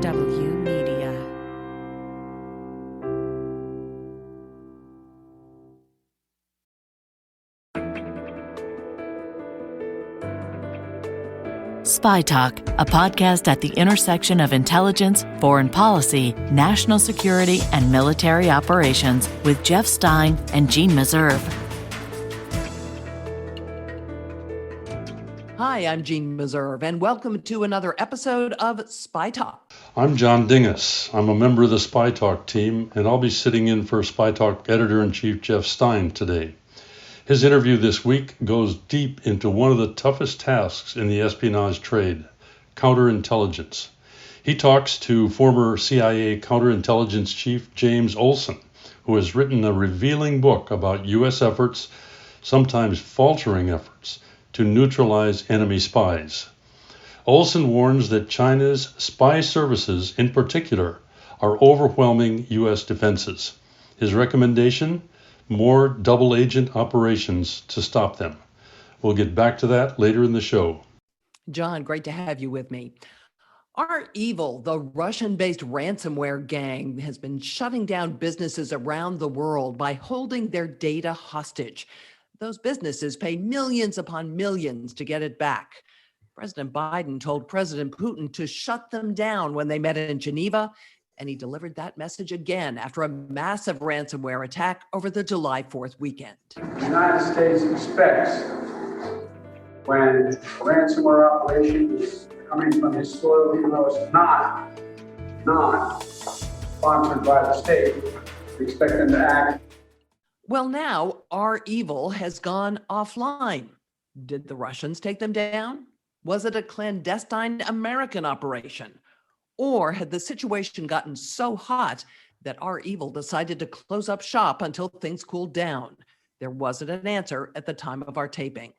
REW Media. Spy Talk, a podcast at the intersection of intelligence, foreign policy, national security, and military operations with Jeff Stein and Jeanne Meserve. Hi, I'm Jeanne Meserve, and welcome to another episode of Spy Talk. I'm John Dingus. I'm a member of the Spy Talk team, and I'll be sitting in for Spy Talk Editor-in-Chief Jeff Stein today. His interview this week goes deep into one of the toughest tasks in the espionage trade, counterintelligence. He talks to former CIA counterintelligence chief James Olson, who has written a revealing book about U.S. efforts, sometimes faltering efforts, to neutralize enemy spies. Olson warns that China's spy services, in particular, are overwhelming U.S. defenses. His recommendation? More double agent operations to stop them. We'll get back to that later in the show. John, great to have you with me. REvil, the Russian-based ransomware gang, has been shutting down businesses around the world by holding their data hostage. Those businesses pay millions upon millions to get it back. President Biden told President Putin to shut them down when they met in Geneva, and he delivered that message again after a massive ransomware attack over the July 4th weekend. The United States expects when a ransomware operation is coming from his soil, even though it's not sponsored by the state, we expect them to act. Well, now REvil has gone offline. Did the Russians take them down? Was it a clandestine American operation? Or had the situation gotten so hot that REvil decided to close up shop until things cooled down? There wasn't an answer at the time of our taping.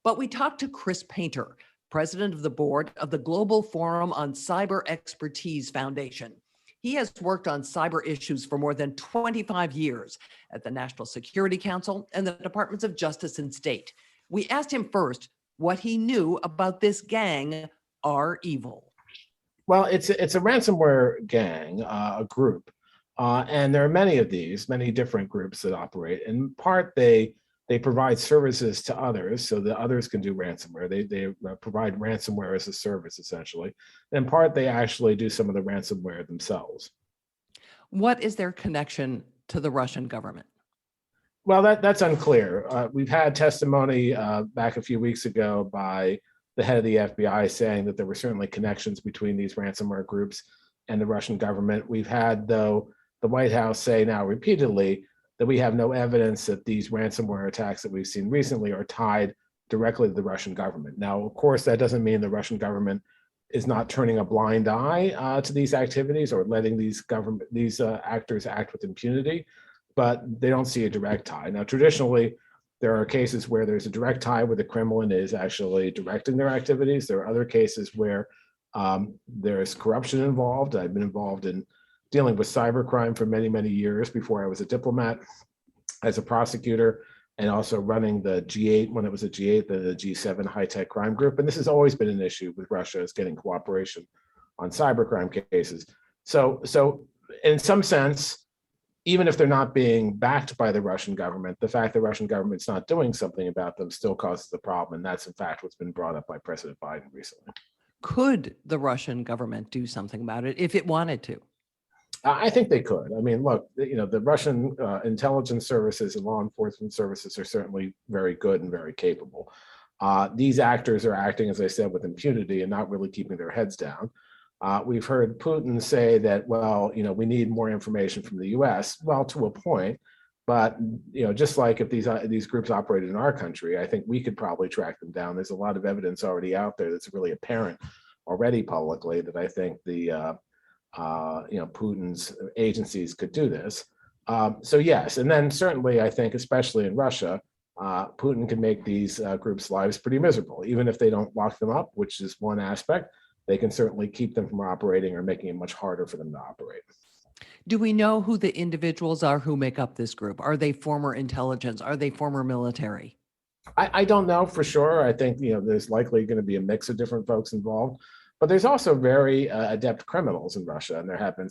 But we talked to Chris Painter, president of the board of the Global Forum on Cyber Expertise Foundation. He has worked on cyber issues for more than 25 years at the National Security Council and the Departments of Justice and State. We asked him first what he knew about this gang, REvil. Well, it's a ransomware gang, a group, and there are many of these, many different groups that operate. In part, they provide services to others so that others can do ransomware. They provide ransomware as a service, essentially. In part, they actually do some of the ransomware themselves. What is their connection to the Russian government? Well, that's unclear. We've had testimony back a few weeks ago by the head of the FBI saying that there were certainly connections between these ransomware groups and the Russian government. We've had, though, the White House say now repeatedly that we have no evidence that these ransomware attacks that we've seen recently are tied directly to the Russian government. Now, of course, that doesn't mean the Russian government is not turning a blind eye to these activities or letting these actors act with impunity, but they don't see a direct tie. Now, traditionally, there are cases where there's a direct tie where the Kremlin is actually directing their activities. There are other cases where there's corruption involved. I've been involved in dealing with cybercrime for many, many years before I was a diplomat, as a prosecutor, and also running the G8 when it was a G8, the G7 high-tech crime group. And this has always been an issue with Russia, is getting cooperation on cybercrime cases. So in some sense, even if they're not being backed by the Russian government, the fact the Russian government's not doing something about them still causes the problem. And that's in fact what's been brought up by President Biden recently. Could the Russian government do something about it if it wanted to? I think they could. I mean, look, the Russian intelligence services and law enforcement services are certainly very good and very capable. These actors are acting, as I said, with impunity and not really keeping their heads down. We've heard Putin say that, well, we need more information from the U.S. Well, to a point, but just like if these groups operated in our country, I think we could probably track them down. There's a lot of evidence already out there that's really apparent already publicly that I think the Putin's agencies could do this. So yes, and then certainly I think, especially in Russia, Putin can make these groups' lives pretty miserable, even if they don't lock them up, which is one aspect. They can certainly keep them from operating or making it much harder for them to operate. Do we know who the individuals are who make up this group? Are they former intelligence? Are they former military? I don't know for sure. I think there's likely going to be a mix of different folks involved. But there's also very adept criminals in Russia, and there have been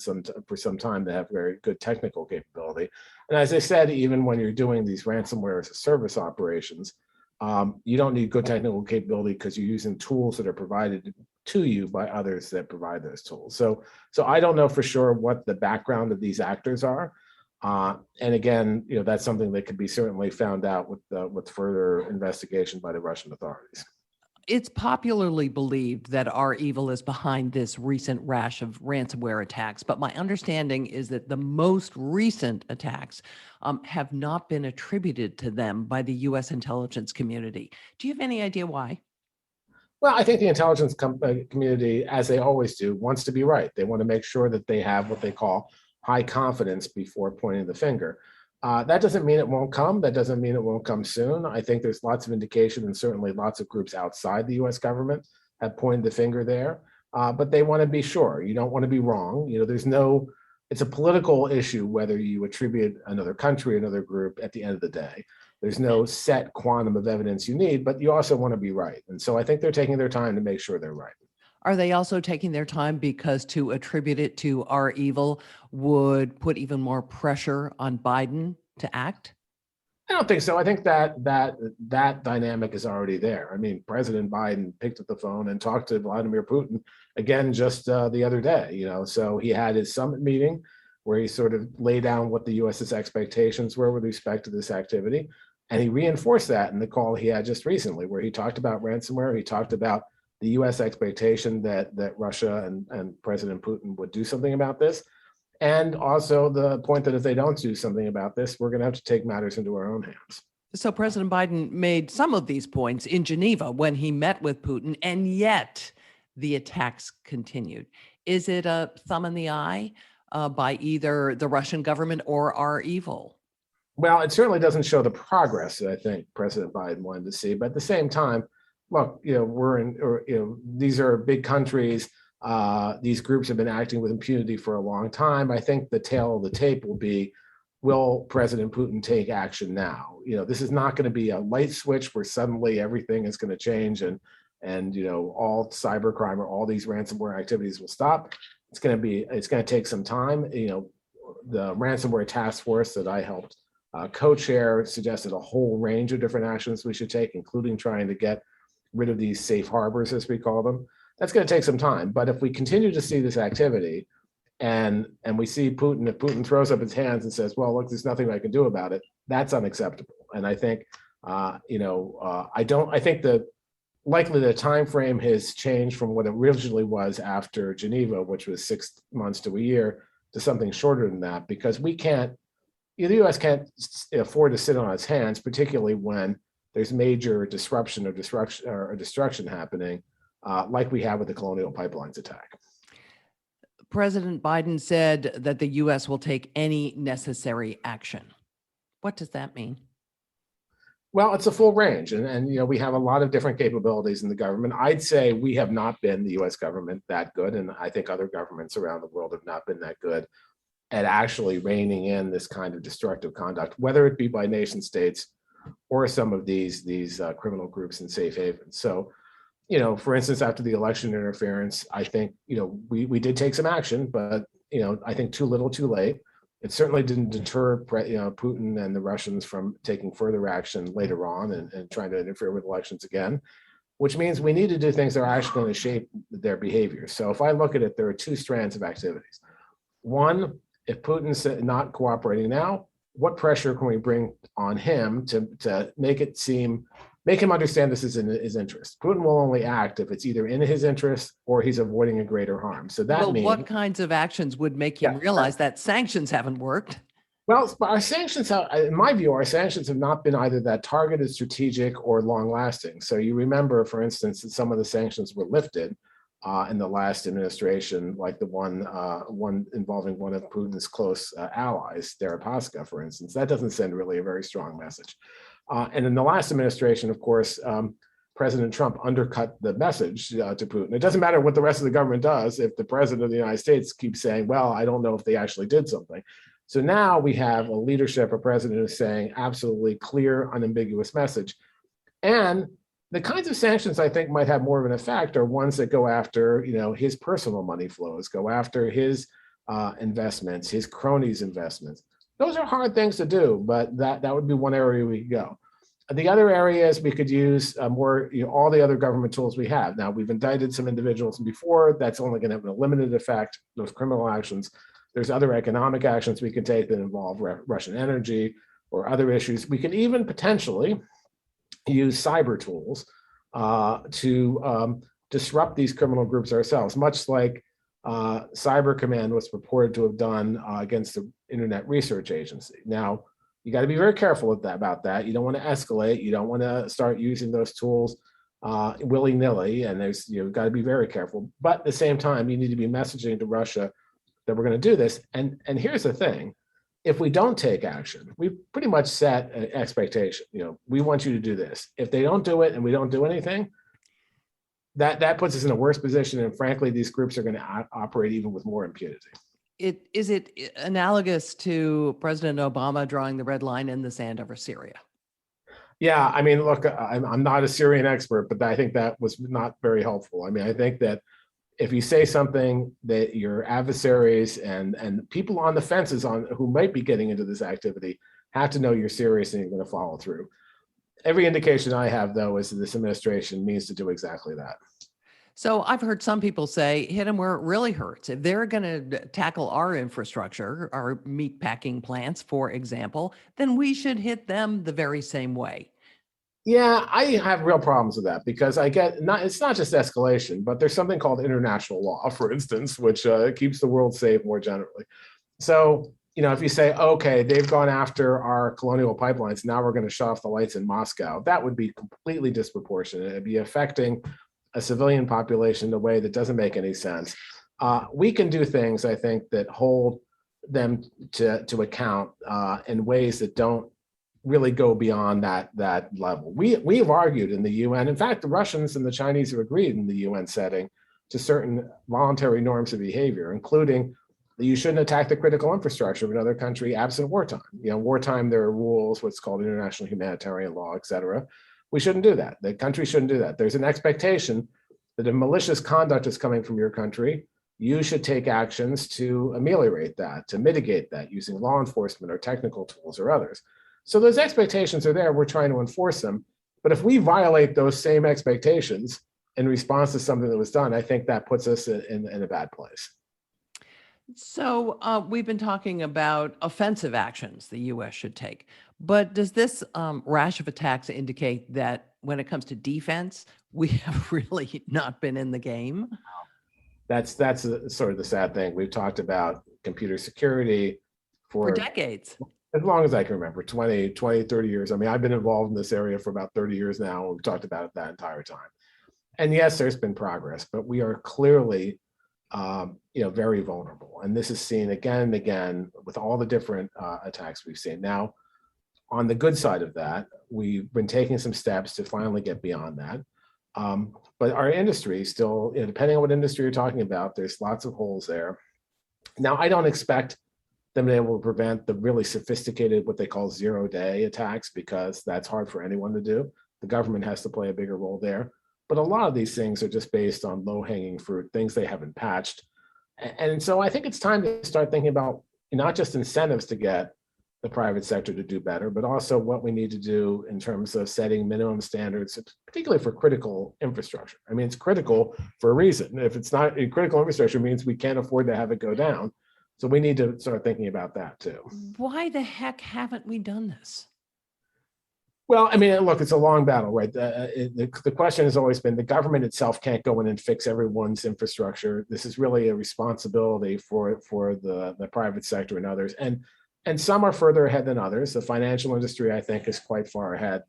for some time that have very good technical capability. And as I said, even when you're doing these ransomware as a service operations, you don't need good technical capability because you're using tools that are provided to you by others that provide those tools. So I don't know for sure what the background of these actors are. And again, that's something that could be certainly found out with further investigation by the Russian authorities. It's popularly believed that REvil is behind this recent rash of ransomware attacks, but my understanding is that the most recent attacks have not been attributed to them by the U.S. intelligence community. Do you have any idea why? Well, I think the intelligence community, as they always do, wants to be right. They want to make sure that they have what they call high confidence before pointing the finger. That doesn't mean it won't come. That doesn't mean it won't come soon. I think there's lots of indication, and certainly lots of groups outside the U.S. government have pointed the finger there. But they want to be sure. You don't want to be wrong. It's a political issue whether you attribute another country, another group at the end of the day. There's no set quantum of evidence you need, but you also want to be right. And so I think they're taking their time to make sure they're right. Are they also taking their time because to attribute it to REvil would put even more pressure on Biden to act? I don't think so. I think that dynamic is already there. I mean, President Biden picked up the phone and talked to Vladimir Putin again just the other day. So he had his summit meeting where he sort of laid down what the U.S.'s expectations were with respect to this activity, and he reinforced that in the call he had just recently, where he talked about ransomware. He talked about the U.S. expectation that Russia and President Putin would do something about this. And also the point that if they don't do something about this, we're going to have to take matters into our own hands. So President Biden made some of these points in Geneva when he met with Putin, and yet the attacks continued. Is it a thumb in the eye by either the Russian government or REvil? Well, it certainly doesn't show the progress that I think President Biden wanted to see. But at the same time, look, these are big countries. These groups have been acting with impunity for a long time. I think the tail of the tape will be, will President Putin take action now? This is not going to be a light switch where suddenly everything is going to change and all cybercrime or all these ransomware activities will stop. It's going to take some time. The ransomware task force that I helped co-chair suggested a whole range of different actions we should take, including trying to get rid of these safe harbors, as we call them. That's going to take some time. But if we continue to see this activity and we see Putin, if Putin throws up his hands and says, well, look, there's nothing I can do about it, that's unacceptable. And I think, I think that likely the time frame has changed from what it originally was after Geneva, which was 6 months to a year, to something shorter than that, because the U.S. can't afford to sit on its hands, particularly when there's major disruption or destruction happening, like we have with the Colonial Pipelines attack. President Biden said that the U.S. will take any necessary action. What does that mean? Well, it's a full range, and we have a lot of different capabilities in the government. I'd say we have not been, the U.S. government, that good, and I think other governments around the world have not been that good at actually reining in this kind of destructive conduct, whether it be by nation states or some of these criminal groups in safe havens. So, for instance, after the election interference, I think we did take some action, but I think too little, too late. It certainly didn't deter Putin and the Russians from taking further action later on and trying to interfere with elections again, which means we need to do things that are actually going to shape their behavior. So if I look at it, there are two strands of activities. One, if Putin's not cooperating now, what pressure can we bring on him to make him understand this is in his interest? Putin will only act if it's either in his interest or he's avoiding a greater harm. So that means, what kinds of actions would make him realize that sanctions haven't worked? Well, our sanctions, in my view, our sanctions have not been either that targeted, strategic, or long-lasting. So you remember, for instance, that some of the sanctions were lifted in the last administration, like the one involving one of Putin's close allies, Deripaska, for instance. That doesn't send really a very strong message. And in the last administration, of course, President Trump undercut the message to Putin. It doesn't matter what the rest of the government does if the president of the United States keeps saying, well, I don't know if they actually did something. So now we have a leadership, a president who's saying absolutely clear, unambiguous message. And The kinds of sanctions I think might have more of an effect are ones that go after, his personal money flows, go after his investments, his cronies' investments. Those are hard things to do, but that would be one area we could go. The other areas we could use more, all the other government tools we have. Now, we've indicted some individuals before. That's only going to have a limited effect, those criminal actions. There's other economic actions we can take that involve Russian energy or other issues. We could even potentially use cyber tools to disrupt these criminal groups ourselves, much like Cyber Command was purported to have done against the Internet Research Agency. Now, you got to be very careful about that. You don't want to escalate. You don't want to start using those tools willy-nilly, and you've got to be very careful. But at the same time, you need to be messaging to Russia that we're going to do this. And here's the thing. If we don't take action, we pretty much set an expectation. We want you to do this. If they don't do it and we don't do anything, that puts us in a worse position. And frankly, these groups are going to operate even with more impunity. Is it analogous to President Obama drawing the red line in the sand over Syria? Yeah, I mean, look, I'm not a Syrian expert, but I think that was not very helpful. I mean, I think that if you say something that your adversaries and people on the fences who might be getting into this activity have to know you're serious and you're going to follow through. Every indication I have, though, is that this administration means to do exactly that. So I've heard some people say, hit them where it really hurts. If they're going to tackle our infrastructure, our meat packing plants, for example, then we should hit them the very same way. Yeah, I have real problems with that because it's not just escalation, but there's something called international law, for instance, which keeps the world safe more generally. So, if you say, okay, they've gone after our colonial pipelines, now we're going to shut off the lights in Moscow, that would be completely disproportionate. It'd be affecting a civilian population in a way that doesn't make any sense. We can do things, I think, that hold them to account in ways that don't really go beyond that level. We have argued in the UN. In fact, the Russians and the Chinese have agreed in the UN setting to certain voluntary norms of behavior, including that you shouldn't attack the critical infrastructure of another country absent wartime. Wartime, there are rules, what's called international humanitarian law, et cetera. We shouldn't do that. The country shouldn't do that. There's an expectation that if malicious conduct is coming from your country, you should take actions to ameliorate that, to mitigate that using law enforcement or technical tools or others. So those expectations are there. We're trying to enforce them. But if we violate those same expectations in response to something that was done, I think that puts us in a bad place. So we've been talking about offensive actions the U.S. should take. But does this rash of attacks indicate that when it comes to defense, we have really not been in the game? That's sort of the sad thing. We've talked about computer security for decades. As long as I can remember, 20, 30 years. I mean, I've been involved in this area for about 30 years now. We've talked about it that entire time. And yes, there's been progress, but we are clearly very vulnerable. And this is seen again and again with all the different attacks we've seen. Now, on the good side of that, we've been taking some steps to finally get beyond that. But our industry still, depending on what industry you're talking about, there's lots of holes there. Now, I don't expect them to be able to prevent the really sophisticated, what they call zero-day attacks, because that's hard for anyone to do. The government has to play a bigger role there. But a lot of these things are just based on low-hanging fruit, things they haven't patched. And so I think it's time to start thinking about not just incentives to get the private sector to do better, but also what we need to do in terms of setting minimum standards, particularly for critical infrastructure. I mean, it's critical for a reason. If it's not critical infrastructure, it means we can't afford to have it go down. So we need to start thinking about that too. Why the heck haven't we done this? Well, I mean, look, it's a long battle, right? The question has always been the government itself can't go in and fix everyone's infrastructure. This is really a responsibility for the private sector and others. And some are further ahead than others. The financial industry, I think, is quite far ahead.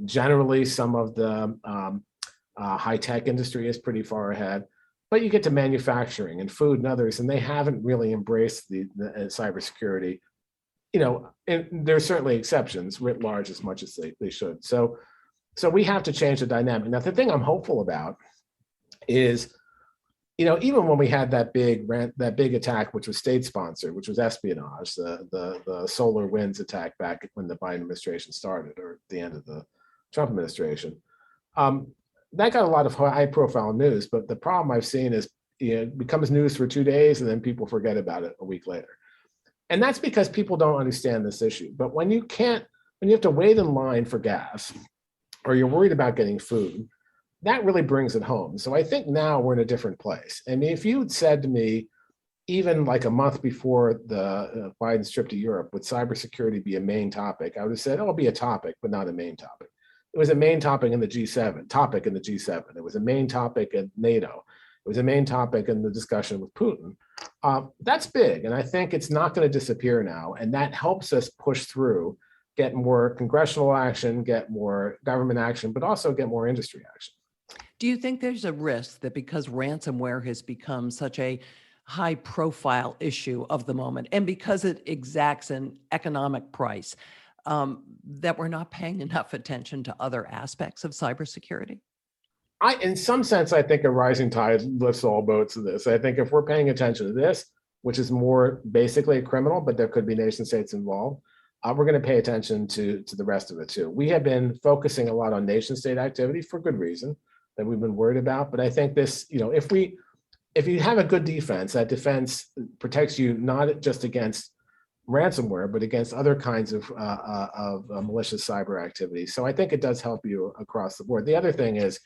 Generally, some of the high-tech industry is pretty far ahead. But you get to manufacturing and food and others, and they haven't really embraced the cybersecurity. And there's certainly exceptions writ large as much as they should. So we have to change the dynamic. Now, the thing I'm hopeful about is, even when we had that big attack, which was state sponsored, which was espionage, the Solar Winds attack back when the Biden administration started, or at the end of the Trump administration. That got a lot of high-profile news, but the problem I've seen is it becomes news for 2 days and then people forget about it a week later. And that's because people don't understand this issue. But when you have to wait in line for gas, or you're worried about getting food, that really brings it home. So I think now we're in a different place. I mean, if you had said to me, even like a month before the Biden's trip to Europe, would cybersecurity be a main topic? I would have said, oh, it'll be a topic, but not a main topic. It was a main topic in the G7. It was a main topic at NATO. It was a main topic in the discussion with Putin. That's big, and I think it's not going to disappear now, and that helps us push through, get more congressional action, get more government action, but also get more industry action. Do you think there's a risk that because ransomware has become such a high-profile issue of the moment, and because it exacts an economic price, that we're not paying enough attention to other aspects of cybersecurity? In some sense, I think a rising tide lifts all boats of this. I think if we're paying attention to this, which is more basically a criminal, but there could be nation states involved, we're going to pay attention to the rest of it too. We have been focusing a lot on nation state activity for good reason that we've been worried about. But I think this, if you have a good defense, that defense protects you not just against ransomware, but against other kinds of malicious cyber activity. So I think it does help you across the board. The other thing is,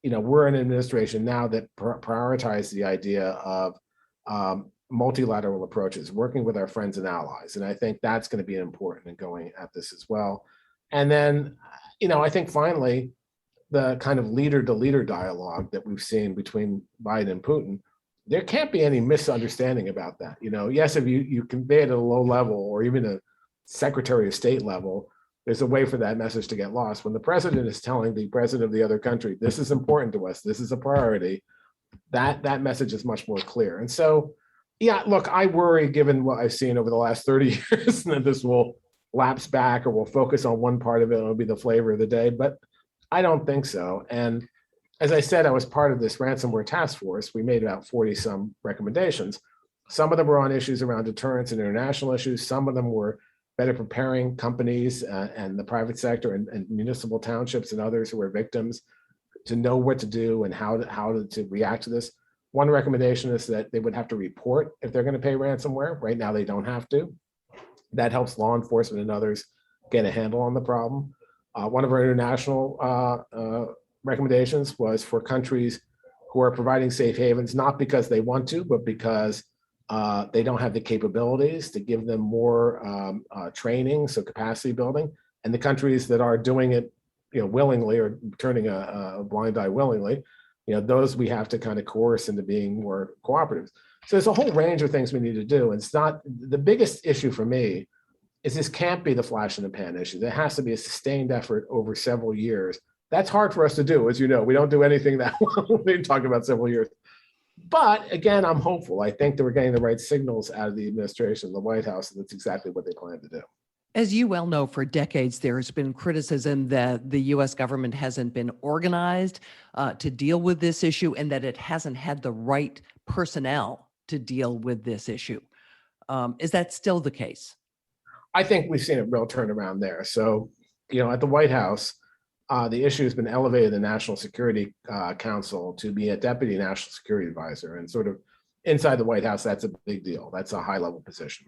we're in an administration now that prioritizes the idea of multilateral approaches, working with our friends and allies. And I think that's going to be important in going at this as well. And then, I think finally, the kind of leader-to-leader dialogue that we've seen between Biden and Putin, there can't be any misunderstanding about that. Yes, if you convey it at a low level or even a Secretary of State level, there's a way for that message to get lost. When the president is telling the president of the other country, this is important to us, this is a priority, that message is much more clear. And so, yeah, look, I worry, given what I've seen over the last 30 years, that this will lapse back or we'll focus on one part of it and it'll be the flavor of the day, but I don't think so. And as I said, I was part of this ransomware task force. We made about 40 some recommendations. Some of them were on issues around deterrence and international issues. Some of them were better preparing companies and the private sector and municipal townships and others who were victims to know what to do and how to react to this. One recommendation is that they would have to report if they're going to pay ransomware. Right now, they don't have to. That helps law enforcement and others get a handle on the problem. One of our international recommendations was for countries who are providing safe havens, not because they want to, but because they don't have the capabilities, to give them more training, so capacity building. And the countries that are doing it, willingly or turning a blind eye willingly, those we have to kind of coerce into being more cooperative. So there's a whole range of things we need to do. And it's not the biggest issue for me is this can't be the flash in the pan issue. There has to be a sustained effort over several years. That's hard for us to do, as you know. We don't do anything that well. We talk about several years. But again, I'm hopeful. I think that we're getting the right signals out of the administration, the White House, and that's exactly what they plan to do. As you well know, for decades, there has been criticism that the U.S. government hasn't been organized to deal with this issue and that it hasn't had the right personnel to deal with this issue. Is that still the case? I think we've seen a real turnaround there. So, at the White House, the issue has been elevated to the National Security Council to be a deputy national security advisor. And sort of inside the White House, that's a big deal. That's a high-level position.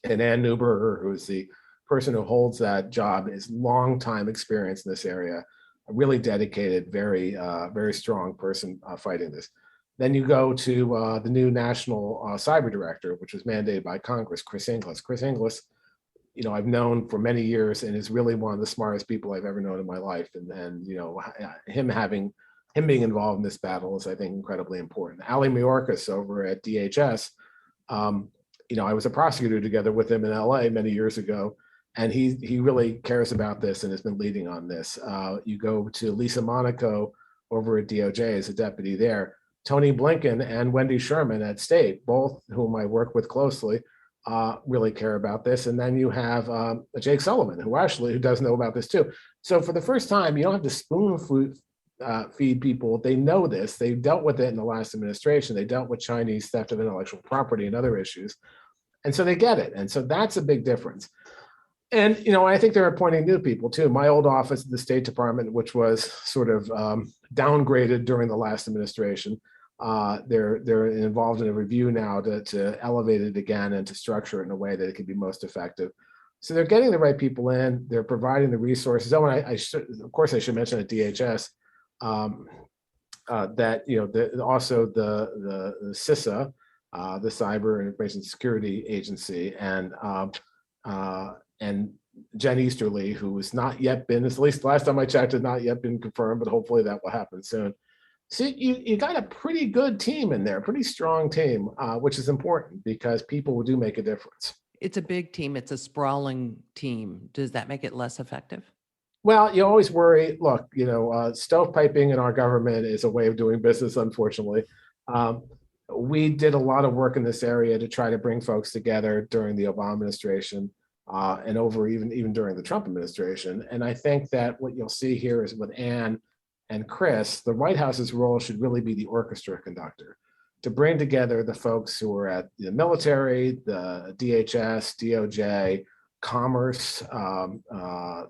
And Ann Neuberger, who's the person who holds that job, is long time experience in this area, a really dedicated, very, very strong person fighting this. Then you go to the new national cyber director, which was mandated by Congress, Chris Inglis. Chris Inglis, I've known for many years and is really one of the smartest people I've ever known in my life. And him being involved in this battle is, I think, incredibly important. Ali Mayorkas over at DHS, I was a prosecutor together with him in LA many years ago, and he really cares about this and has been leading on this. You go to Lisa Monaco over at DOJ as a deputy there. Tony Blinken and Wendy Sherman at State, both whom I work with closely, really care about this. And then you have Jake Sullivan, who does know about this too. So for the first time, you don't have to spoon feed people. They know this. They dealt with it in the last administration. They dealt with Chinese theft of intellectual property and other issues. And so they get it. And so that's a big difference. And, I think they're appointing new people too. My old office at the State Department, which was sort of downgraded during the last administration, they're involved in a review now to elevate it again and to structure it in a way that it can be most effective. So they're getting the right people in. They're providing the resources. Oh, and of course, I should mention at DHS that also the CISA, the Cyber and Information Security Agency, and Jen Easterly, who has not yet been, at least last time I checked, has not yet been confirmed, but hopefully that will happen soon. So you got a pretty good team in there, pretty strong team, which is important because people do make a difference. It's a big team. It's a sprawling team. Does that make it less effective? Well, you always worry. Look, stovepiping in our government is a way of doing business, unfortunately. We did a lot of work in this area to try to bring folks together during the Obama administration and over even during the Trump administration. And I think that what you'll see here is with Anne and Chris, the White House's role should really be the orchestra conductor, to bring together the folks who are at the military, the DHS, DOJ, Commerce,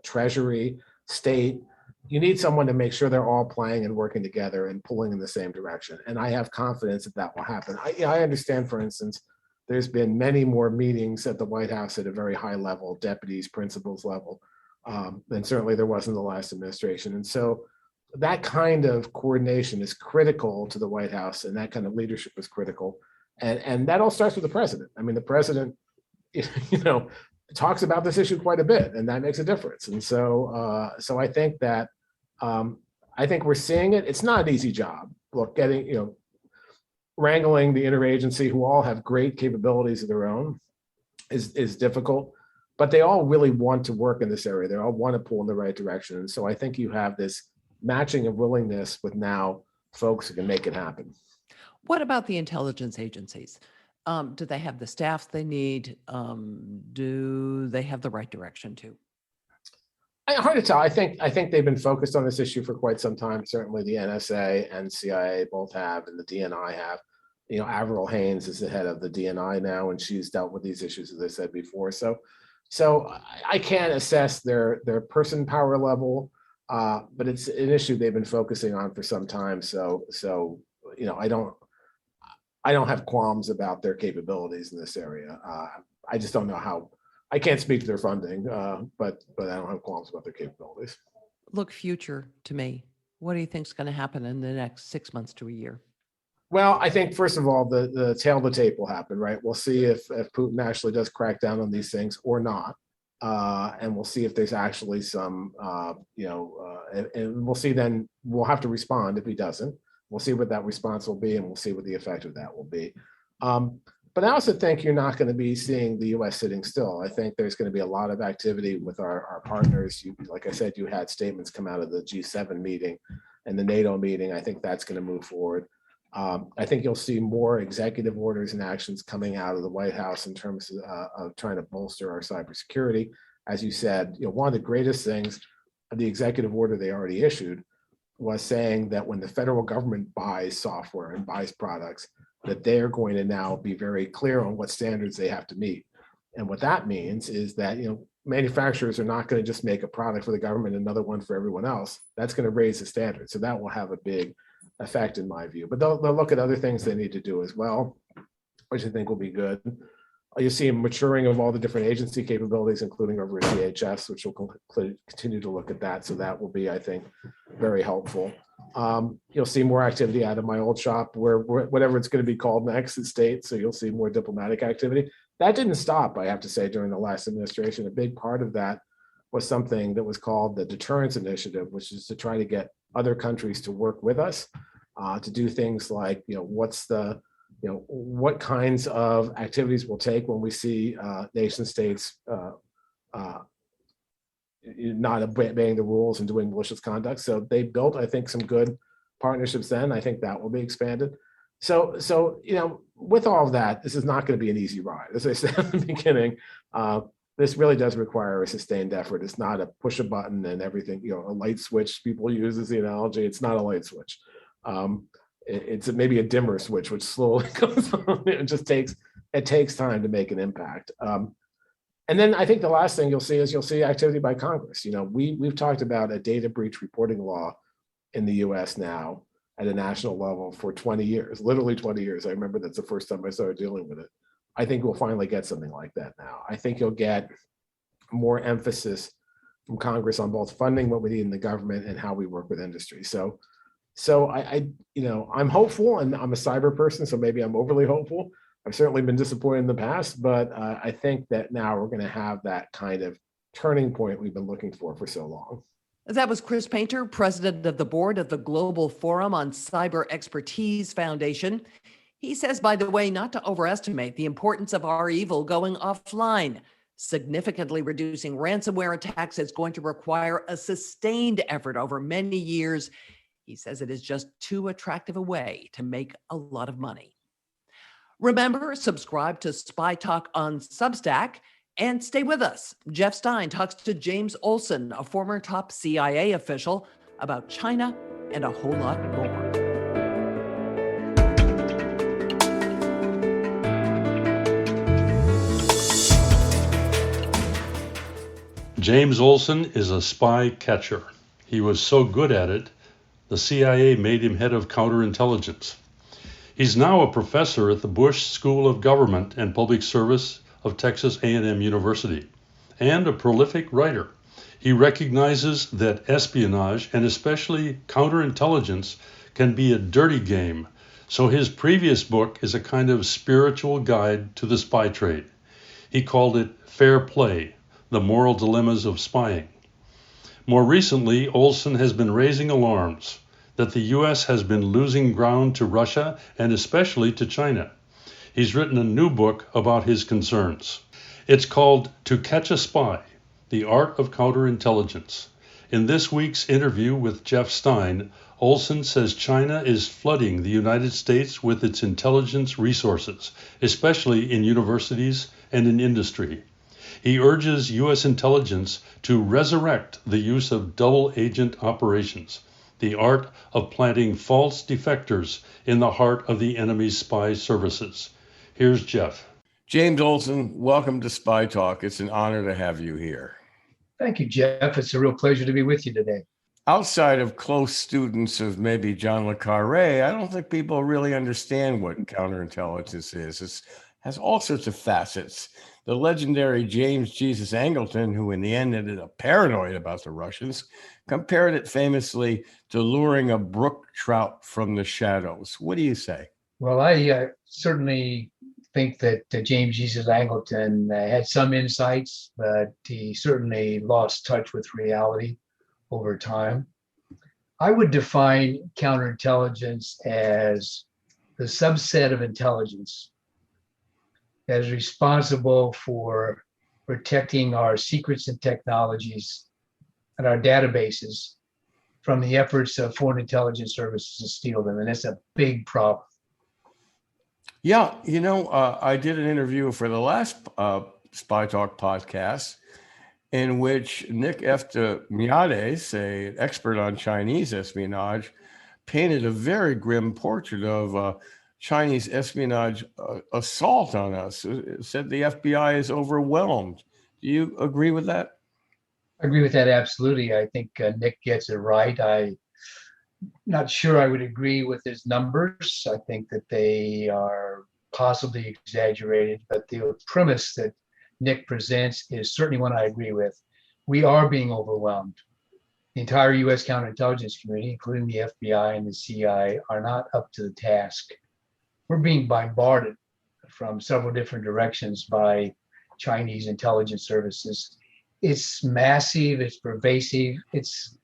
Treasury, State. You need someone to make sure they're all playing and working together and pulling in the same direction. And I have confidence that will happen. I understand, for instance, there's been many more meetings at the White House at a very high level, deputies, principals level, than certainly there was in the last administration. And so that kind of coordination is critical to the White House, and that kind of leadership is critical. And that all starts with the president. I mean, the president, talks about this issue quite a bit, and that makes a difference. And so, I think that I think we're seeing it. It's not an easy job. Look, wrangling the interagency, who all have great capabilities of their own, is difficult. But they all really want to work in this area. They all want to pull in the right direction. And so I think you have this matching of willingness with now folks who can make it happen. What about the intelligence agencies? Do they have the staffs they need? Do they have the right direction too? Hard to tell. I think they've been focused on this issue for quite some time. Certainly the NSA and CIA both have, and the DNI have. Avril Haines is the head of the DNI now, and she's dealt with these issues, as I said before. So I can't assess their person power level, but it's an issue they've been focusing on for some time. So I don't have qualms about their capabilities in this area. I just don't know how. I can't speak to their funding, but I don't have qualms about their capabilities. Look future to me. What do you think is going to happen in the next 6 months to a year? Well, I think first of all, the tail of the tape will happen, right? We'll see if Putin actually does crack down on these things or not, and we'll see if there's actually some, and we'll see. Then we'll have to respond if he doesn't. We'll see what that response will be, and we'll see what the effect of that will be. But I also think you're not going to be seeing the U.S. sitting still. I think there's going to be a lot of activity with our partners. Like I said, you had statements come out of the G7 meeting and the NATO meeting. I think that's going to move forward. I think you'll see more executive orders and actions coming out of the White House in terms of trying to bolster our cybersecurity. As you said, one of the greatest things of the executive order they already issued was saying that when the federal government buys software and buys products, that they're going to now be very clear on what standards they have to meet. And what that means is that, manufacturers are not going to just make a product for the government, another one for everyone else. That's going to raise the standard. So that will have a big effect in my view. But they'll look at other things they need to do as well, which I think will be good. You see a maturing of all the different agency capabilities, including over at DHS, which will continue to look at that. So that will be, I think, very helpful. You'll see more activity out of my old shop, where whatever it's going to be called next is state. So you'll see more diplomatic activity. That didn't stop, I have to say, during the last administration. A big part of that was something that was called the Deterrence Initiative, which is to try to get other countries to work with us to do things like, what kinds of activities we'll take when we see nation states not obeying the rules and doing malicious conduct. So they built, I think, some good partnerships then. I think that will be expanded. So with all of that, this is not going to be an easy ride. As I said at the beginning, this really does require a sustained effort. It's not a push a button and everything, a light switch people use as the analogy. It's not a light switch. It's maybe a dimmer switch, which slowly goes on. It takes time to make an impact. And And then I think the last thing you'll see activity by Congress. We've talked about a data breach reporting law in the US now at a national level for 20 years, literally 20 years. I remember that's the first time I started dealing with it. I think we'll finally get something like that now. I think you'll get more emphasis from Congress on both funding what we need in the government and how we work with industry. So I'm hopeful, and I'm a cyber person, so maybe I'm overly hopeful. I've certainly been disappointed in the past, but I think that now we're going to have that kind of turning point we've been looking for so long. That was Chris Painter, president of the board of the Global Forum on Cyber Expertise Foundation. He says, by the way, not to overestimate the importance of REvil going offline. Significantly reducing ransomware attacks is going to require a sustained effort over many years. He says it is just too attractive a way to make a lot of money. Remember, subscribe to Spy Talk on Substack and stay with us. Jeff Stein talks to James Olson, a former top CIA official, about China and a whole lot more. James Olson is a spy catcher. He was so good at it, the CIA made him head of counterintelligence. He's now a professor at the Bush School of Government and Public Service of Texas A&M University, and a prolific writer. He recognizes that espionage, and especially counterintelligence, can be a dirty game, so his previous book is a kind of spiritual guide to the spy trade. He called it Fair Play: The Moral Dilemmas of Spying. More recently, Olson has been raising alarms that the U.S. has been losing ground to Russia and especially to China. He's written a new book about his concerns. It's called To Catch a Spy: The Art of Counterintelligence. In this week's interview with Jeff Stein, Olson says China is flooding the United States with its intelligence resources, especially in universities and in industry. He urges U.S. intelligence to resurrect the use of double agent operations, the art of planting false defectors in the heart of the enemy's spy services. Here's Jeff. James Olson, welcome to Spy Talk. It's an honor to have you here. Thank you, Jeff. It's a real pleasure to be with you today. Outside of close students of maybe John le Carré, I don't think people really understand what counterintelligence is. It has all sorts of facets. The legendary James Jesus Angleton, who in the end ended up paranoid about the Russians, compared it famously to luring a brook trout from the shadows. What do you say? Well, I certainly think that James Jesus Angleton had some insights, but he certainly lost touch with reality over time. I would define counterintelligence as the subset of intelligence that is responsible for protecting our secrets and technologies and our databases from the efforts of foreign intelligence services to steal them. And that's a big problem. Yeah, I did an interview for the last Spy Talk podcast in which Nick Eftimiades, an expert on Chinese espionage, painted a very grim portrait of Chinese espionage assault on us. It said the FBI is overwhelmed. Do you agree with that? I agree with that, absolutely. I think Nick gets it right. I'm not sure I would agree with his numbers. I think that they are possibly exaggerated, but the premise that Nick presents is certainly one I agree with. We are being overwhelmed. The entire U.S. counterintelligence community, including the FBI and the CIA, are not up to the task. We're being bombarded from several different directions by Chinese intelligence services. It's massive, it's pervasive, it's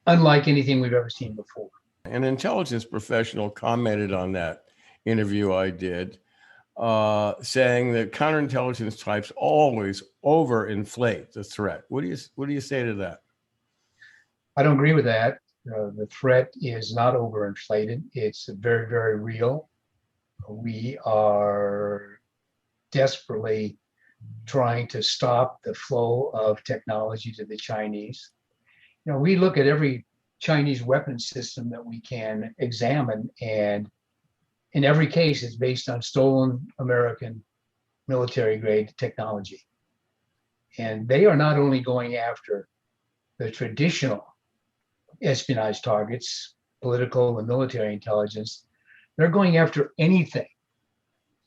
unlike anything we've ever seen before. An intelligence professional commented on that interview I did, saying that counterintelligence types always overinflate the threat. What do you say to that? I don't agree with that. The threat is not overinflated. It's very, very real. We are desperately trying to stop the flow of technology to the Chinese. We look at every Chinese weapon system that we can examine, and in every case, it's based on stolen American military grade technology. And they are not only going after the traditional espionage targets, political and military intelligence, they're going after anything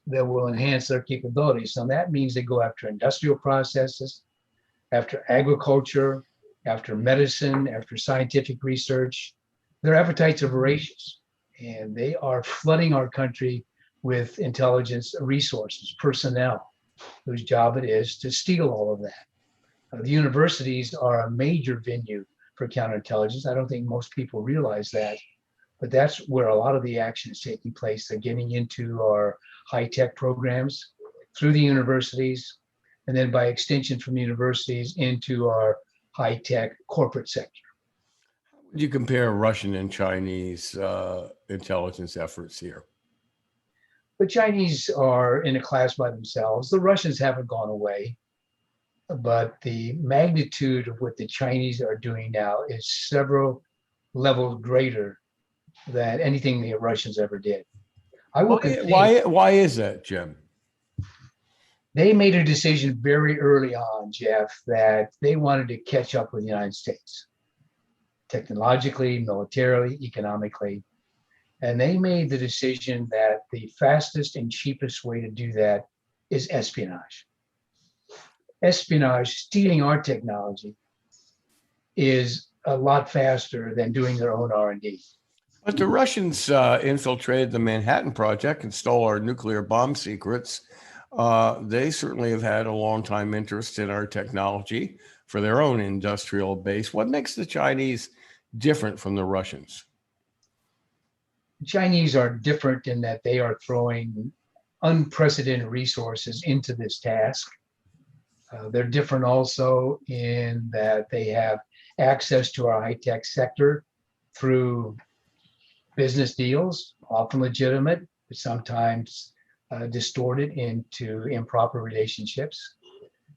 that will enhance their capabilities. So that means they go after industrial processes, after agriculture, after medicine, after scientific research. Their appetites are voracious, and they are flooding our country with intelligence resources, personnel, whose job it is to steal all of that. The universities are a major venue for counterintelligence. I don't think most people realize that, but that's where a lot of the action is taking place. They're getting into our high-tech programs through the universities, and then by extension from universities into our high-tech corporate sector. Would you compare Russian and Chinese intelligence efforts here? The Chinese are in a class by themselves. The Russians haven't gone away, but the magnitude of what the Chinese are doing now is several levels greater than anything the Russians ever did. Why is that, Jim? They made a decision very early on, Jeff, that they wanted to catch up with the United States, technologically, militarily, economically. And they made the decision that the fastest and cheapest way to do that is espionage. Espionage, stealing our technology, is a lot faster than doing their own R&D. But the Russians infiltrated the Manhattan Project and stole our nuclear bomb secrets. They certainly have had a long time interest in our technology for their own industrial base. What makes the Chinese different from the Russians? The Chinese are different in that they are throwing unprecedented resources into this task. They're different also in that they have access to our high-tech sector through business deals, often legitimate, but sometimes distorted into improper relationships.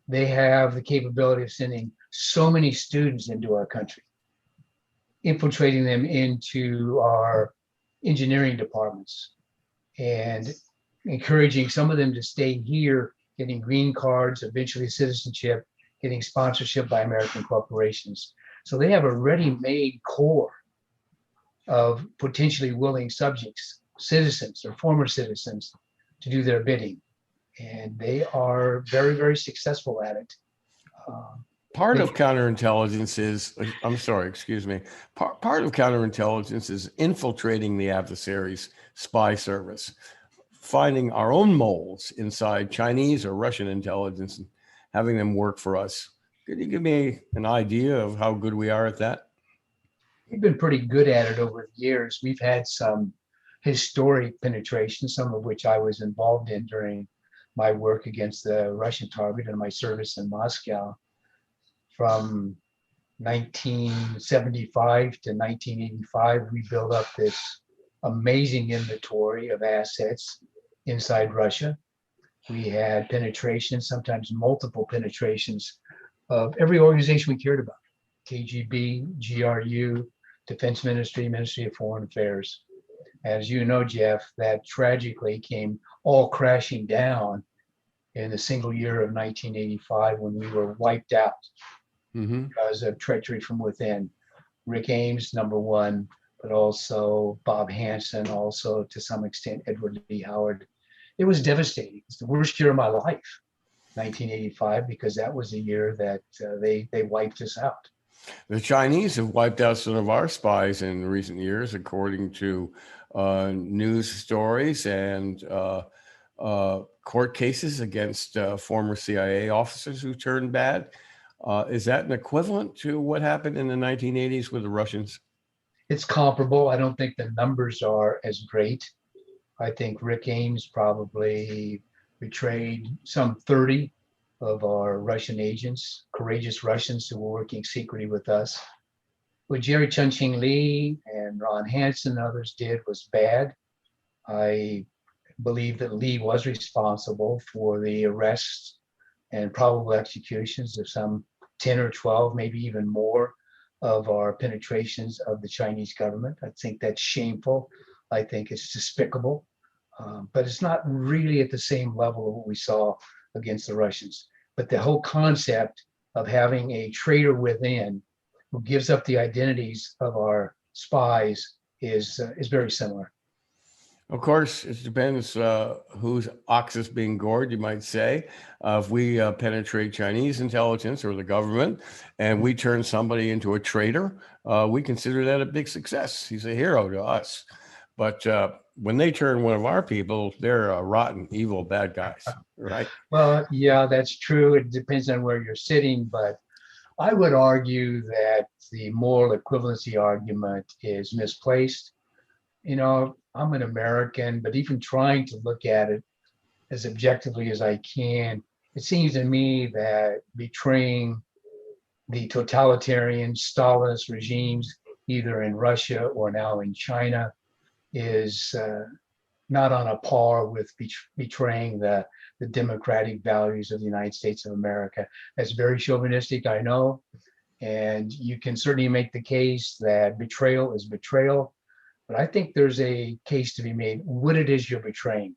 They have the capability of sending so many students into our country, infiltrating them into our engineering departments and encouraging some of them to stay here, getting green cards, eventually citizenship, getting sponsorship by American corporations. So they have a ready-made core of potentially willing subjects, citizens or former citizens, to do their bidding. And they are very, very successful at it. Part of counterintelligence is, I'm sorry, excuse me. Part of counterintelligence is infiltrating the adversary's spy service, finding our own moles inside Chinese or Russian intelligence and having them work for us. Could you give me an idea of how good we are at that? We've been pretty good at it over the years. We've had some historic penetration, some of which I was involved in during my work against the Russian target and my service in Moscow. From 1975 to 1985, we built up this amazing inventory of assets inside Russia. We had penetration, sometimes multiple penetrations of every organization we cared about: KGB, GRU, Defense Ministry, Ministry of Foreign Affairs. As you know, Jeff, that tragically came all crashing down in the single year of 1985 when we were wiped out because of treachery from within. Rick Ames, number one, but also Bob Hansen, also to some extent Edward Lee Howard. It was devastating. It's the worst year of my life, 1985, because that was the year that they wiped us out. The Chinese have wiped out some of our spies in recent years, according to news stories and court cases against former CIA officers who turned bad. Is that an equivalent to what happened in the 1980s with the Russians? It's comparable. I don't think the numbers are as great. I think Rick Ames probably betrayed some 30 of our Russian agents, courageous Russians who were working secretly with us. What Jerry Chun-Ching Lee and Ron Hansen and others did was bad. I believe that Lee was responsible for the arrests and probable executions of some 10 or 12, maybe even more, of our penetrations of the Chinese government. I think that's shameful. I think it's despicable, but it's not really at the same level of what we saw against the Russians. But the whole concept of having a traitor within who gives up the identities of our spies is very similar. Of course, it depends whose ox is being gored, you might say. If we penetrate Chinese intelligence or the government and we turn somebody into a traitor, we consider that a big success. He's a hero to us. But when they turn one of our people, they're rotten, evil, bad guys, right? Well, yeah, that's true. It depends on where you're sitting, but I would argue that the moral equivalency argument is misplaced. You know, I'm an American, but even trying to look at it as objectively as I can, it seems to me that betraying the totalitarian Stalinist regimes, either in Russia or now in China, is not on a par with betraying the democratic values of the United States of America. That's very chauvinistic, I know. And you can certainly make the case that betrayal is betrayal. But I think there's a case to be made what it is you're betraying.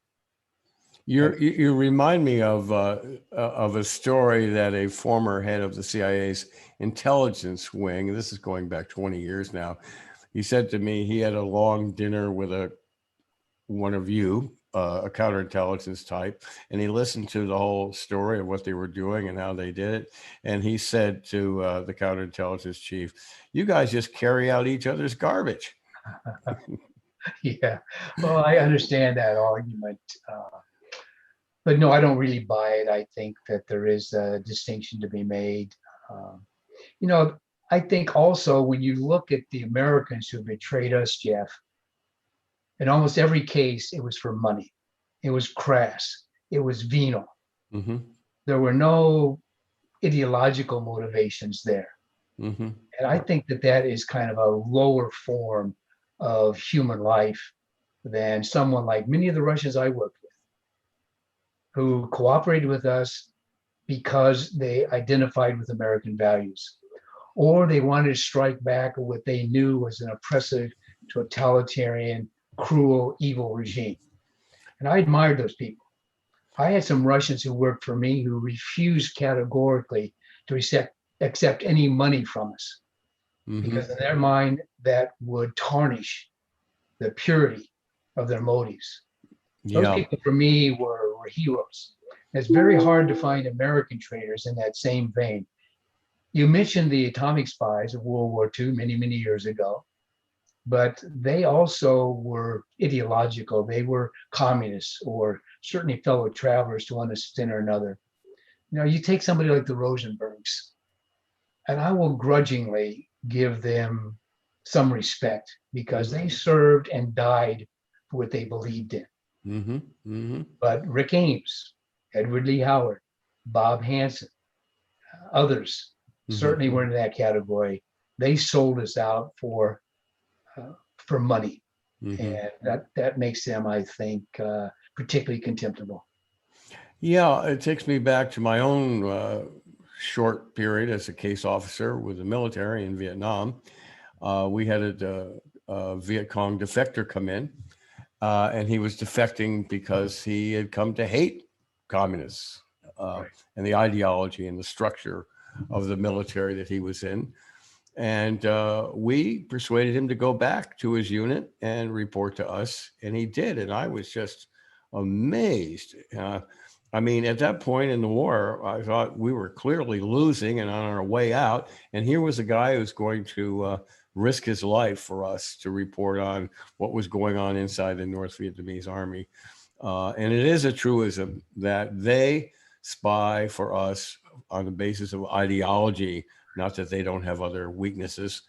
You remind me of a story that a former head of the CIA's intelligence wing, this is going back 20 years now, he said to me he had a long dinner with one of you, a counterintelligence type, and he listened to the whole story of what they were doing and how they did it. And he said to the counterintelligence chief, "You guys just carry out each other's garbage." Yeah, well, I understand that argument. But no, I don't really buy it. I think that there is a distinction to be made. You know, I think also when you look at the Americans who betrayed us, Jeff, in almost every case, it was for money. It was crass. It was venal. Mm-hmm. There were no ideological motivations there. Mm-hmm. And I think that that is kind of a lower form of human life than someone like many of the Russians I worked with, who cooperated with us because they identified with American values, or they wanted to strike back at what they knew was an oppressive, totalitarian, cruel, evil regime. And I admired those people. I had some Russians who worked for me who refused categorically to accept any money from us, because in their mind, that would tarnish the purity of their motives. Those people for me were heroes. It's very hard to find American traitors in that same vein. You mentioned the atomic spies of World War II many, many years ago, but they also were ideological. They were communists, or certainly fellow travelers to one extent or another. You know, you take somebody like the Rosenbergs, and I will grudgingly give them some respect because they served and died for what they believed in. But Rick Ames, Edward Lee Howard, Bob Hansen, others certainly were in that category. They sold us out for money, and that makes them, I think, particularly contemptible. Yeah, it takes me back to my own short period as a case officer with the military in Vietnam. We had a Viet Cong defector come in, and he was defecting because he had come to hate communists and the ideology and the structure of the military that he was in. And we persuaded him to go back to his unit and report to us, and he did. And I was just amazed. I mean, at that point in the war, I thought we were clearly losing and on our way out. And here was a guy who's going to risk his life for us to report on what was going on inside the North Vietnamese army. And it is a truism that they spy for us on the basis of ideology, not that they don't have other weaknesses,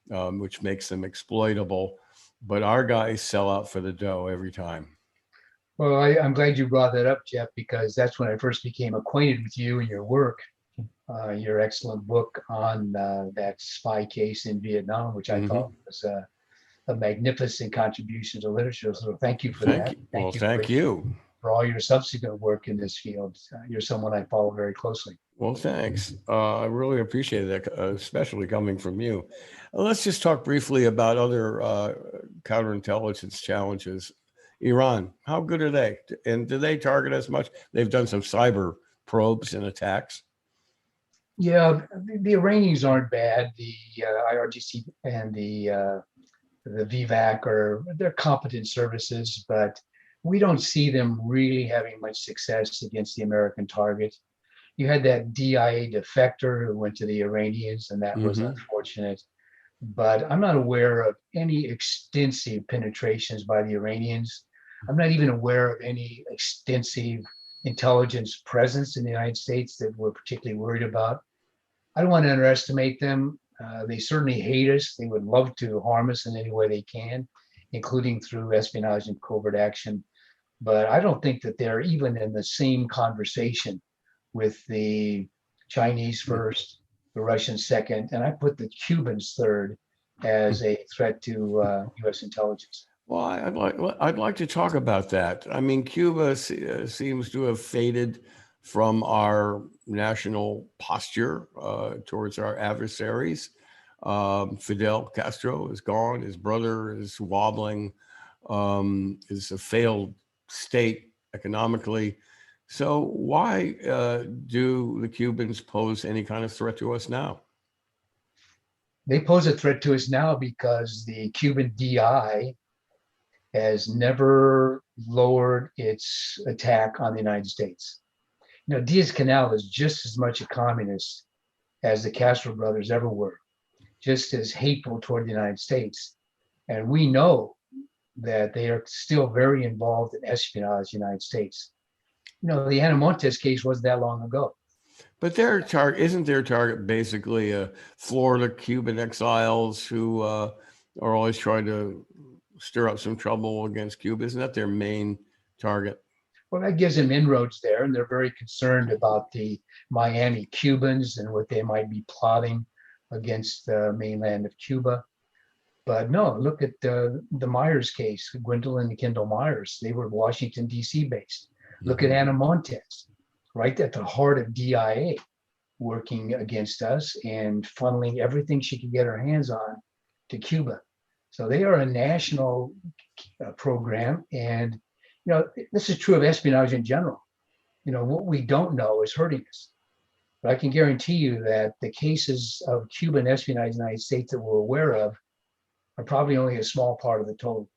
which makes them exploitable. But our guys sell out for the dough every time. Well, I'm glad you brought that up, Jeff, because that's when I first became acquainted with you and your work, your excellent book on that spy case in Vietnam, which I thought was a magnificent contribution to literature. So thank you for that. Thank you for all your subsequent work in this field. You're someone I follow very closely. Well, thanks. I really appreciate that, especially coming from you. Let's just talk briefly about other counterintelligence challenges. Iran, how good are they? And do they target us much? They've done some cyber probes and attacks. Yeah, the Iranians aren't bad. The IRGC and the VVAC they're competent services, but we don't see them really having much success against the American target. You had that DIA defector who went to the Iranians, and that was unfortunate. But I'm not aware of any extensive penetrations by the Iranians. I'm not even aware of any extensive intelligence presence in the United States that we're particularly worried about. I don't want to underestimate them. They certainly hate us. They would love to harm us in any way they can, including through espionage and covert action. But I don't think that they're even in the same conversation with the Chinese first, the Russians second, and I put the Cubans third as a threat to U.S. intelligence. Well, I'd like to talk about that. I mean, Cuba seems to have faded from our national posture towards our adversaries. Fidel Castro is gone. His brother is wobbling. Is a failed state economically. So why do the Cubans pose any kind of threat to us now? They pose a threat to us now because the Cuban DI has never lowered its attack on the United States. You know, Diaz-Canel is just as much a communist as the Castro brothers ever were, just as hateful toward the United States. And we know that they are still very involved in espionage in the United States. You know, the Anamontes case wasn't that long ago. But isn't their target basically Florida Cuban exiles who are always trying to stir up some trouble against Cuba? Isn't that their main target? Well, that gives them inroads there, and they're very concerned about the Miami Cubans and what they might be plotting against the mainland of Cuba. But no, look at the Myers case, Gwendolyn and Kendall Myers. They were Washington, D.C. based. Look at Anna Montes, right at the heart of DIA, working against us and funneling everything she could get her hands on to Cuba. So they are a national program. And, you know, this is true of espionage in general. You know, what we don't know is hurting us. But I can guarantee you that the cases of Cuban espionage in the United States that we're aware of are probably only a small part of the total.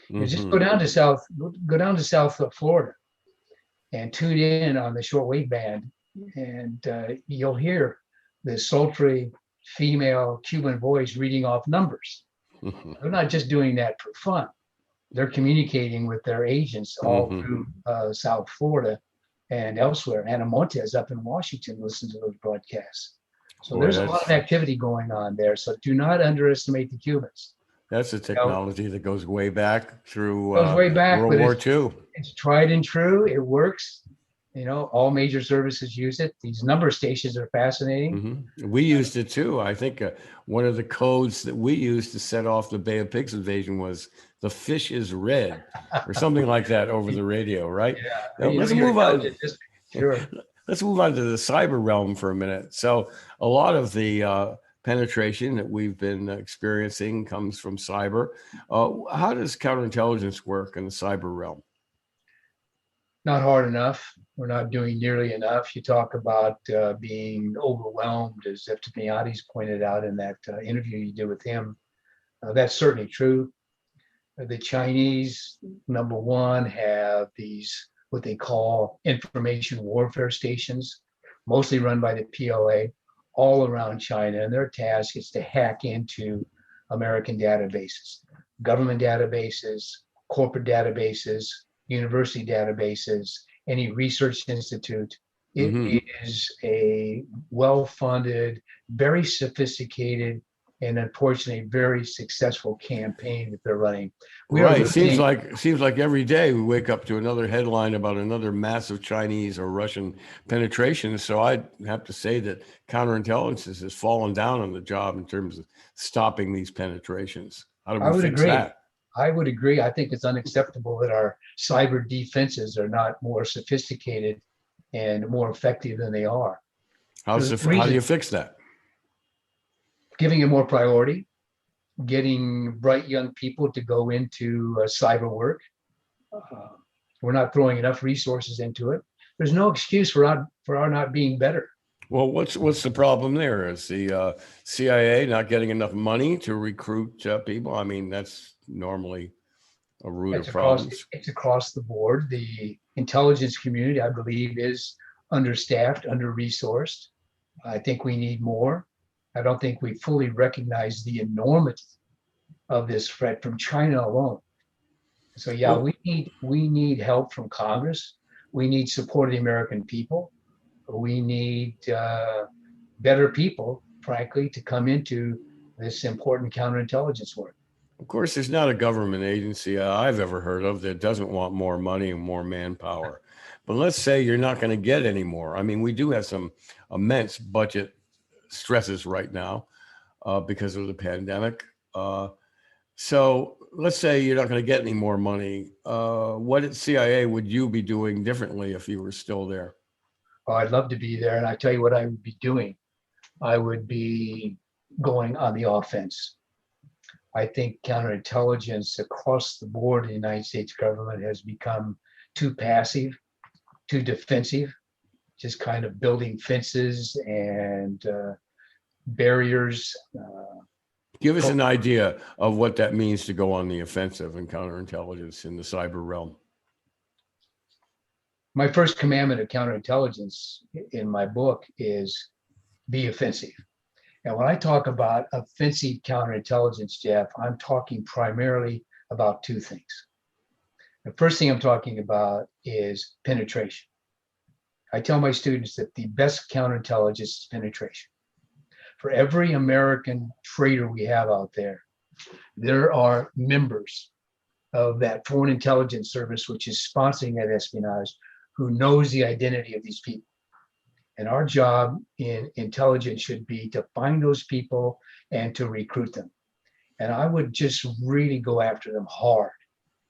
You just go down to South Florida and tune in on the shortwave band, and you'll hear the sultry female Cuban voice reading off numbers. They're not just doing that for fun. They're communicating with their agents all through South Florida and elsewhere. Anna Montes up in Washington listens to those broadcasts. So there's a lot of activity going on there. So do not underestimate the Cubans. That's a technology that goes way back through World War II. It's tried and true. It works. You know, all major services use it. These number stations are fascinating. We used it too. I think one of the codes that we used to set off the Bay of Pigs invasion was "the fish is red" or something like that over the radio, right? Yeah. Let's move on. Sure. Let's move on to the cyber realm for a minute. So a lot of the penetration that we've been experiencing comes from cyber. How does counterintelligence work in the cyber realm? Not hard enough. We're not doing nearly enough. You talk about being overwhelmed, as Eftimiades pointed out in that interview you did with him. That's certainly true. The Chinese, number one, have these, what they call information warfare stations, mostly run by the PLA, all around China. And their task is to hack into American databases, government databases, corporate databases, university databases, any research institute. It is a well-funded, very sophisticated, and unfortunately very successful campaign that they're running. Right. Seems like every day we wake up to another headline about another massive Chinese or Russian penetration. So I'd have to say that counterintelligence has fallen down on the job in terms of stopping these penetrations. How do we fix that? I would agree. I think it's unacceptable that our cyber defenses are not more sophisticated and more effective than they are. How do you fix that? Giving it more priority, getting bright young people to go into cyber work. We're not throwing enough resources into it. There's no excuse for our not being better. Well, what's the problem there? Is the CIA not getting enough money to recruit people? I mean, that's normally a root of problems. It's across the board. The intelligence community, I believe, is understaffed, under-resourced. I think we need more. I don't think we fully recognize the enormity of this threat from China alone. So yeah, Well- we need help from Congress. We need support of the American people. We need better people, frankly, to come into this important counterintelligence work. Of course, there's not a government agency I've ever heard of that doesn't want more money and more manpower. But let's say you're not going to get any more. I mean, we do have some immense budget stresses right now because of the pandemic. So let's say you're not going to get any more money. What at CIA would you be doing differently if you were still there? Oh, I'd love to be there. And I tell you what I would be doing. I would be going on the offense. I think counterintelligence across the board in the United States government has become too passive, too defensive, just kind of building fences and barriers. Give us an idea of what that means to go on the offensive in counterintelligence in the cyber realm. My first commandment of counterintelligence in my book is be offensive. And when I talk about offensive counterintelligence, Jeff, I'm talking primarily about two things. The first thing I'm talking about is penetration. I tell my students that the best counterintelligence is penetration. For every American traitor we have out there, there are members of that foreign intelligence service, which is sponsoring that espionage, who knows the identity of these people. And our job in intelligence should be to find those people and to recruit them. And I would just really go after them hard.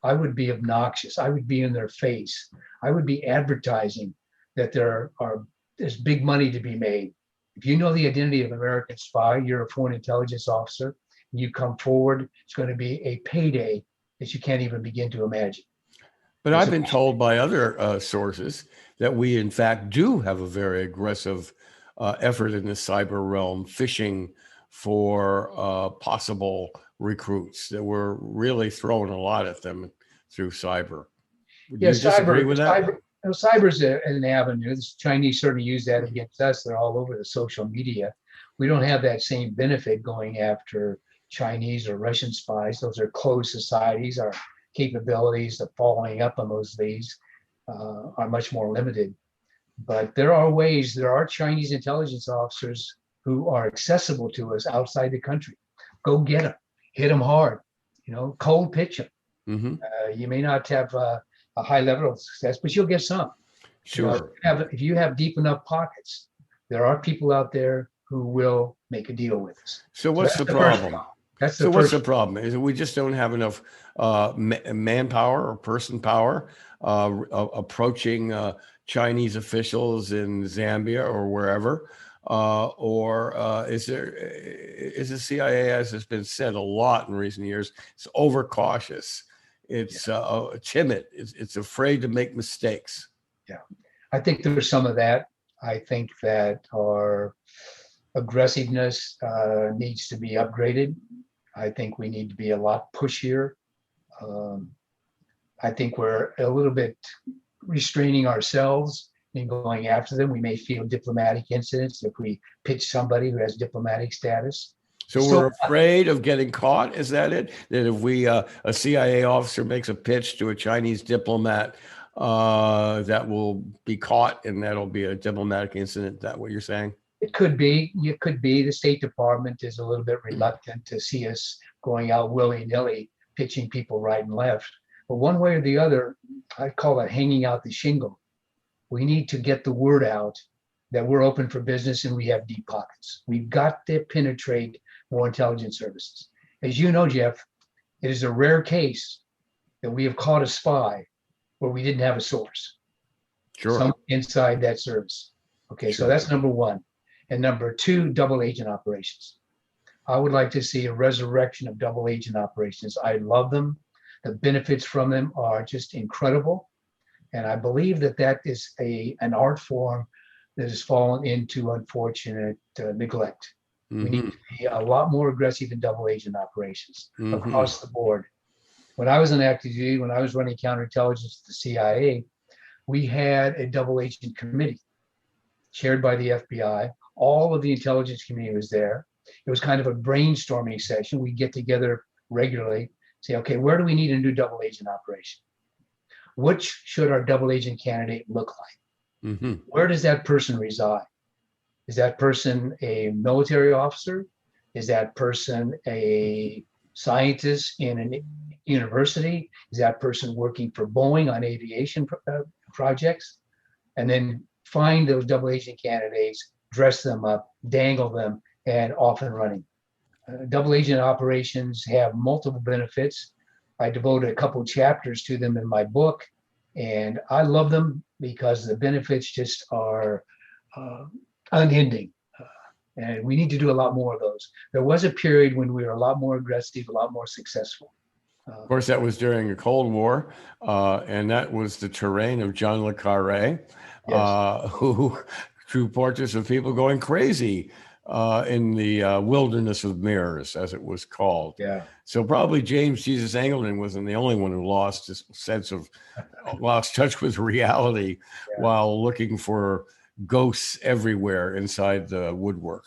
I would be obnoxious. I would be in their face. I would be advertising that there's big money to be made. If you know the identity of an American spy, you're a foreign intelligence officer, and you come forward, it's going to be a payday that you can't even begin to imagine. But I've been told by other sources that we, in fact, do have a very aggressive effort in the cyber realm, fishing for possible recruits, that we're really throwing a lot at them through cyber. Would you disagree with that? Cyber is an avenue. The Chinese certainly use that against us. They're all over the social media. We don't have that same benefit going after Chinese or Russian spies. Those are closed societies. Our capabilities of following up on those leads are much more limited. But there are ways, there are Chinese intelligence officers who are accessible to us outside the country. Go get them, hit them hard, cold pitch them. Mm-hmm. You may not have a high level of success, but you'll get some. Sure. If you have deep enough pockets, there are people out there who will make a deal with us. So what's the problem? What's the problem? Is we just don't have enough manpower or person power approaching Chinese officials in Zambia or wherever, or is the CIA, as has been said a lot in recent years, it's overcautious, it's timid, it's afraid to make mistakes. Yeah, I think there's some of that. I think that our aggressiveness needs to be upgraded. I think we need to be a lot pushier. I think we're a little bit restraining ourselves in going after them. We may feel diplomatic incidents if we pitch somebody who has diplomatic status. So we're afraid of getting caught? Is that it? That if a CIA officer makes a pitch to a Chinese diplomat, that will be caught and that'll be a diplomatic incident? Is that what you're saying? It could be. It could be. The State Department is a little bit reluctant to see us going out willy-nilly, pitching people right and left. But one way or the other, I call it hanging out the shingle. We need to get the word out that we're open for business and we have deep pockets. We've got to penetrate more intelligence services. As you know, Jeff, it is a rare case that we have caught a spy where we didn't have a source. Sure. Some inside that service. Okay, Sure. So that's number one. And number two, double agent operations. I would like to see a resurrection of double agent operations. I love them. The benefits from them are just incredible. And I believe that is an art form that has fallen into unfortunate neglect. Mhm. We need to be a lot more aggressive in double agent operations across the board. When I was in active duty, when I was running counterintelligence at the CIA, we had a double agent committee chaired by the FBI. All of the intelligence community was there. It was kind of a brainstorming session. We get together regularly, say, okay, where do we need a new double agent operation? Which should our double agent candidate look like? Where does that person reside? Is that person a military officer? Is that person a scientist in a university? Is that person working for Boeing on aviation projects? And then find those double agent candidates, dress them up, dangle them, and off and running. Double agent operations have multiple benefits. I devoted a couple chapters to them in my book, and I love them because the benefits just are unending. And we need to do a lot more of those. There was a period when we were a lot more aggressive, a lot more successful. Of course, that was during the Cold War, and that was the terrain of John le Carré, who drew portraits of people going crazy in the wilderness of mirrors, as it was called. Yeah. So probably James Jesus Angleton wasn't the only one who lost his sense of, lost touch with reality while looking for ghosts everywhere inside the woodwork.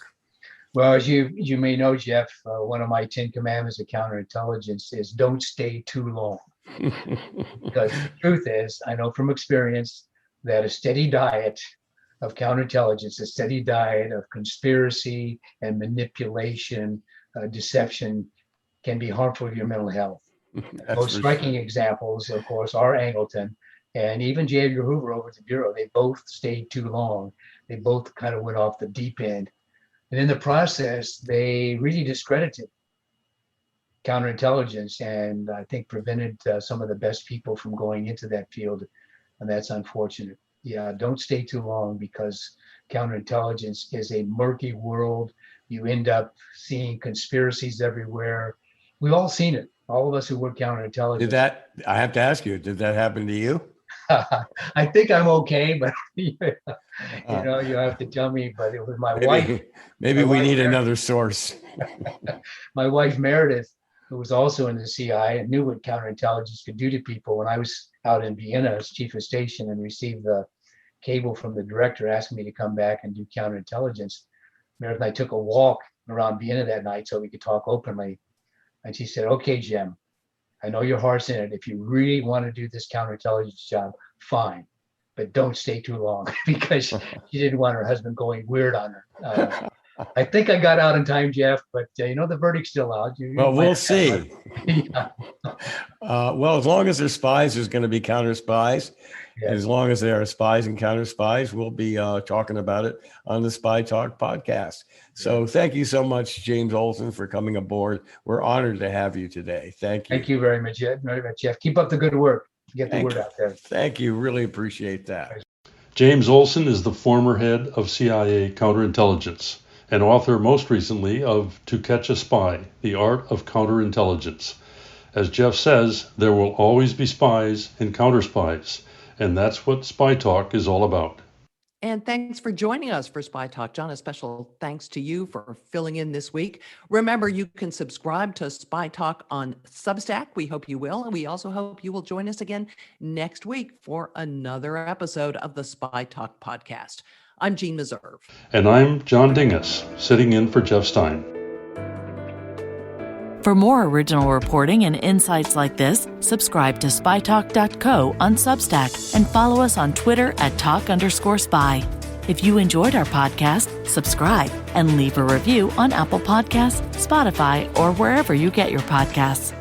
Well, as you may know, Jeff, one of my 10 commandments of counterintelligence is don't stay too long. Because the truth is, I know from experience that a steady diet of counterintelligence, a steady diet of conspiracy and manipulation, deception can be harmful to your mental health. Most striking examples, of course, are Angleton and even J. Edgar Hoover over at the Bureau. They both stayed too long. They both kind of went off the deep end. And in the process, they really discredited counterintelligence and I think prevented some of the best people from going into that field. And that's unfortunate. Yeah, don't stay too long because counterintelligence is a murky world. You end up seeing conspiracies everywhere. We've all seen it. All of us who work counterintelligence. I have to ask you, did that happen to you? I think I'm okay, but you know, you have to tell me. But it was my wife. Maybe we need another source. My wife Meredith, who was also in the CIA and knew what counterintelligence could do to people. When I was out in Vienna as chief of station and received the cable from the director asking me to come back and do counterintelligence, Meredith and I took a walk around Vienna that night so we could talk openly. And she said, "Okay, Jim, I know your heart's in it. If you really want to do this counterintelligence job, fine, but don't stay too long," because she didn't want her husband going weird on her. I think I got out in time, Jeff, but you know, the verdict's still out. Well, we'll see. Well, as long as they're spies, there's going to be counter spies. Yes. As long as there are spies and counter spies, we'll be talking about it on the Spy Talk podcast. So thank you so much, James Olson, for coming aboard. We're honored to have you today. Thank you. Thank you very much, Jeff. Keep up the good work. Get the word out there. Thank you. Really appreciate that. James Olson is the former head of CIA counterintelligence and author most recently of To Catch a Spy, The Art of Counterintelligence. As Jeff says, there will always be spies and counter-spies, and that's what Spy Talk is all about. And thanks for joining us for Spy Talk. John, a special thanks to you for filling in this week. Remember, you can subscribe to Spy Talk on Substack. We hope you will. And we also hope you will join us again next week for another episode of the Spy Talk podcast. I'm Jeanne Meserve. And I'm John Dingus, sitting in for Jeff Stein. For more original reporting and insights like this, subscribe to spytalk.co on Substack and follow us on Twitter at @talk_spy. If you enjoyed our podcast, subscribe and leave a review on Apple Podcasts, Spotify, or wherever you get your podcasts.